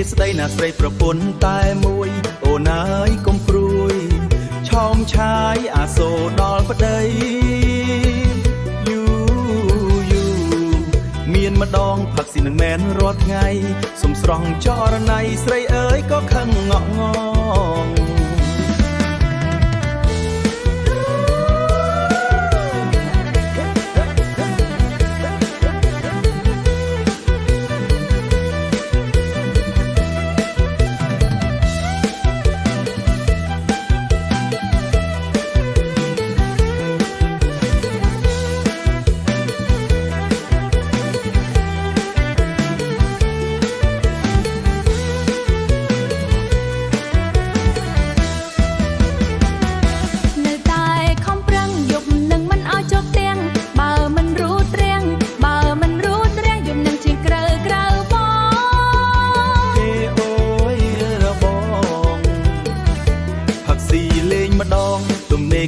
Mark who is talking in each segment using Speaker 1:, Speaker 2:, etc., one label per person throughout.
Speaker 1: ស្ដីណាស្រីប្រពន្ធតែមួយអូនអើយកុំព្រួយឆោមឆាយអាសូរដល់ប្តីយូមានម្ដងផឹកស៊ីនឹងមែនរាល់ថ្ងៃសុំស្រង់ចរណៃស្រីអើយក៏ខឹងងក់ងង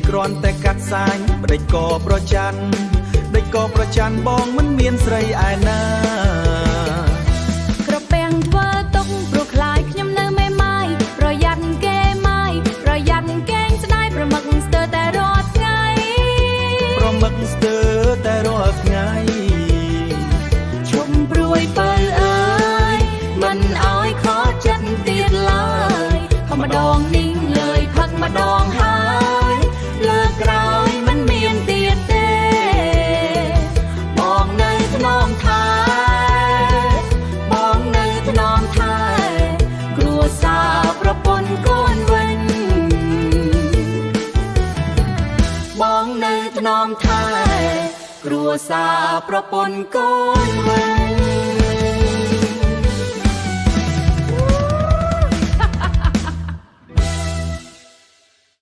Speaker 1: គ្រាន់តែកាត់សាញ់បដិចក៏ប្រច័ណ្ឌដេចក៏ប្រច័ណ្ឌបងមិនមានស្រីឯណា
Speaker 2: ក្រពាំងធ្វើទុកព្រោះខ្លាចខ្ញុំនៅមេម៉ាយប្រយ័ត្នគេម៉ាយប្រយ័ត្នគេស្ដាយប្រមឹកស្ទើរតែរាល់ថ្ងៃ
Speaker 1: ប្រមឹកស្ទើរតែរាល់ថ្ងៃ
Speaker 2: ជុំព្រួយបើអើយមិនអោយខកចិត្តទៀតឡើយខំម្ដងនេះលើយផឹកម្ដងហើយលើក្រោយមិនមានទៀតទេបងនៅថ្នមថែបងនៅថ្នមថែគ្រួសារប្រពន្ធកូនវិញបងនៅថ្នមថែគ្រួសារប្រពន្ធកូនវិញ